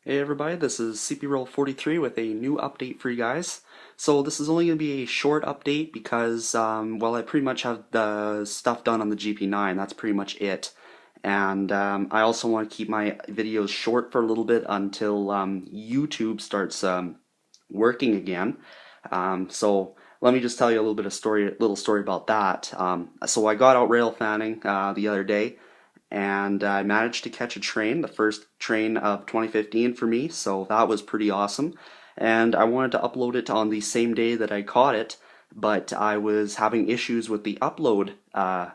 Hey everybody, this is CPR43 with a new update for you guys. So this is only going to be a short update because, well, I pretty much have the stuff done on the GP9. That's pretty much it. And I also want to keep my videos short for a little bit until YouTube starts working again. So let me just tell you a little story about that. So I got out rail fanning the other day, and I managed to catch a train, the first train of 2015 for me, so that was pretty awesome. And I wanted to upload it on the same day that I caught it, but I was having issues with the upload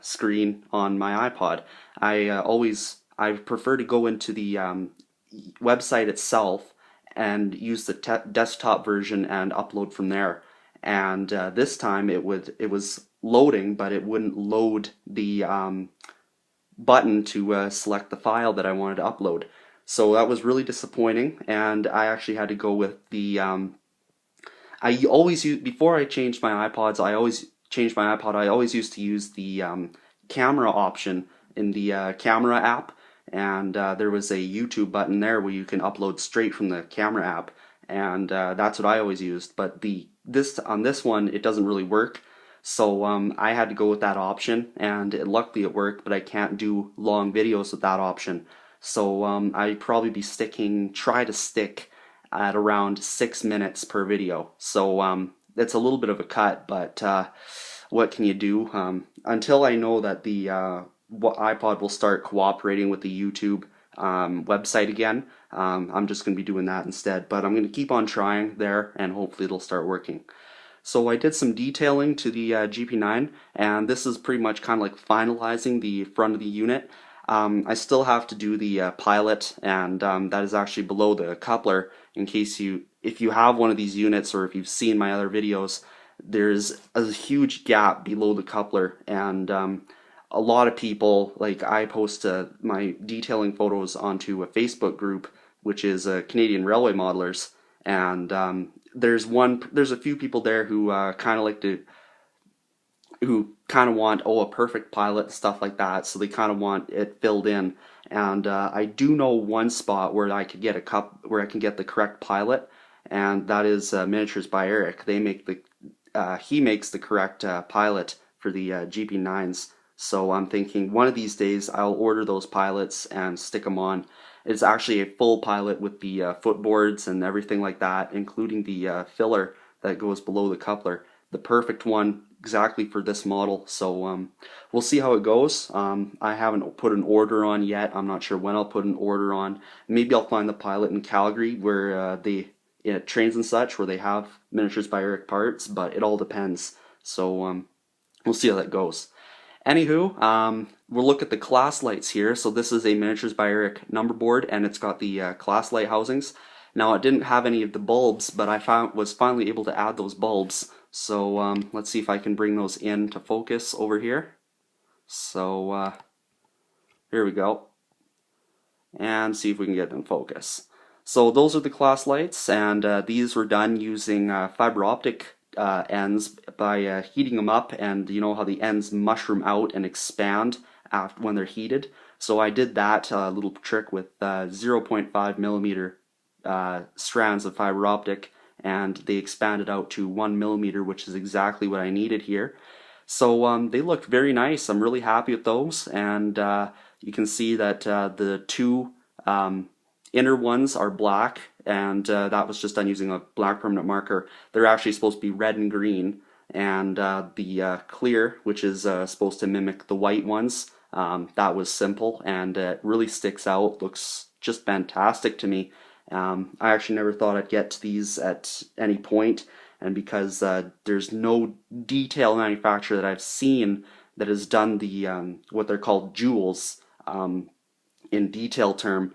screen on my iPod. I prefer to go into the website itself and use the desktop version and upload from there. And this time it was loading, but it wouldn't load the button to select the file that I wanted to upload. So that was really disappointing, and I actually had to go with the I always use before I changed my iPods. I always changed my iPod. I always used to use the camera option in the camera app, and there was a YouTube button there where you can upload straight from the camera app, and that's what I always used. But on this one, it doesn't really work. So I had to go with that option, and luckily it worked, but I can't do long videos with that option. So I'd probably be try to stick at around 6 minutes per video. So it's a little bit of a cut, but what can you do? Until I know that the iPod will start cooperating with the YouTube website again, I'm just going to be doing that instead. But I'm going to keep on trying there, and hopefully it'll start working. So I did some detailing to the GP9, and this is pretty much kind of like finalizing the front of the unit. I still have to do the pilot, and that is actually below the coupler. In case if you have one of these units, or if you've seen my other videos, there's a huge gap below the coupler, and a lot of people, like I post my detailing photos onto a Facebook group, which is Canadian Railway Modelers, and there's a few people there who kind of want a perfect pilot, stuff like that, so they kind of want it filled in. And I do know one spot where I could get where I can get the correct pilot, and that is Miniatures by Eric. He makes the correct pilot for the GP9s. So I'm thinking one of these days I'll order those pilots and stick them on. It's actually a full pilot with the footboards and everything like that, including the filler that goes below the coupler. The perfect one exactly for this model. So we'll see how it goes. I haven't put an order on yet. I'm not sure when I'll put an order on. Maybe I'll find the pilot in Calgary where trains and such, where they have Miniatures by Eric parts, but it all depends. So we'll see how that goes. Anywho, we'll look at the Classlights here. So this is a Miniatures by Eric number board, and it's got the Classlight housings. Now it didn't have any of the bulbs, but I was finally able to add those bulbs. So let's see if I can bring those in to focus over here. So here we go, and see if we can get them in focus. So those are the Classlights, and these were done using fiber optic ends by heating them up, and you know how the ends mushroom out and expand when they're heated. So I did that little trick with 0.5 millimeter strands of fiber optic, and they expanded out to 1 millimeter, which is exactly what I needed here. So they look very nice. I'm really happy with those, and you can see that the two inner ones are black, and that was just done using a black permanent marker. They're actually supposed to be red and green, and the clear, which is supposed to mimic the white ones, that was simple, and it really sticks out. Looks just fantastic to me. I actually never thought I'd get to these at any point, and because there's no detail manufacturer that I've seen that has done the what they're called jewels in detail term,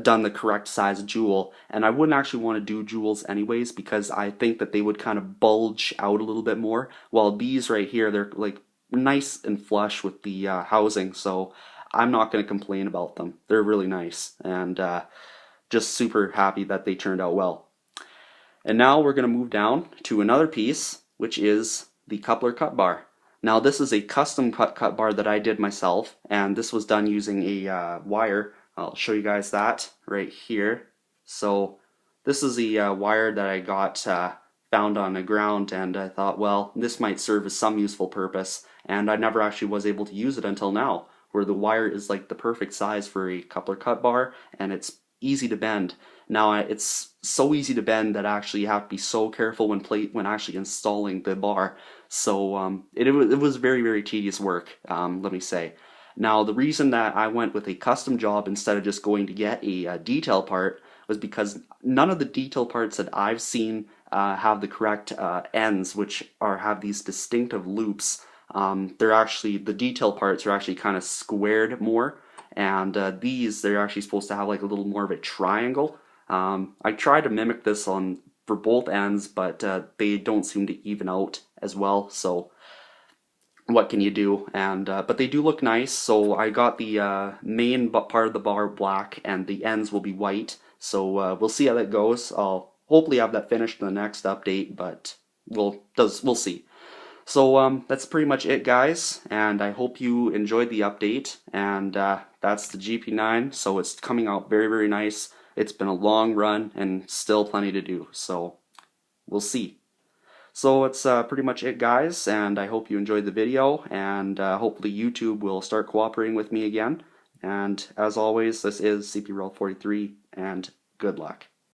done the correct size jewel, and I wouldn't actually want to do jewels anyways, because I think that they would kind of bulge out a little bit more, while these right here, they're like nice and flush with the housing, so I'm not going to complain about them. They're really nice, and just super happy that they turned out well. And now we're going to move down to another piece, which is the coupler cut bar. Now this is a custom cut bar that I did myself, and this was done using a wire. I'll show you guys that right here. So this is the wire that I got found on the ground, and I thought, well, this might serve as some useful purpose, and I never actually was able to use it until now, where the wire is like the perfect size for a coupler cut bar, and it's easy to bend. Now it's so easy to bend that actually you have to be so careful when actually installing the bar. So it was very, very tedious work, let me say. Now the reason that I went with a custom job instead of just going to get a detail part was because none of the detail parts that I've seen have the correct ends, which have these distinctive loops. They're actually, the detail parts are actually kind of squared more, and they're actually supposed to have like a little more of a triangle. I tried to mimic this for both ends, but they don't seem to even out as well. So what can you do? And but they do look nice. So I got the main part of the bar black, and the ends will be white. So we'll see how that goes. I'll hopefully have that finished in the next update, but we'll see. So that's pretty much it, guys, and I hope you enjoyed the update. And that's the GP9, so it's coming out very, very nice. It's been a long run and still plenty to do, so we'll see. So it's pretty much it, guys, and I hope you enjoyed the video, and hopefully YouTube will start cooperating with me again. And as always, this is CPR43, and good luck.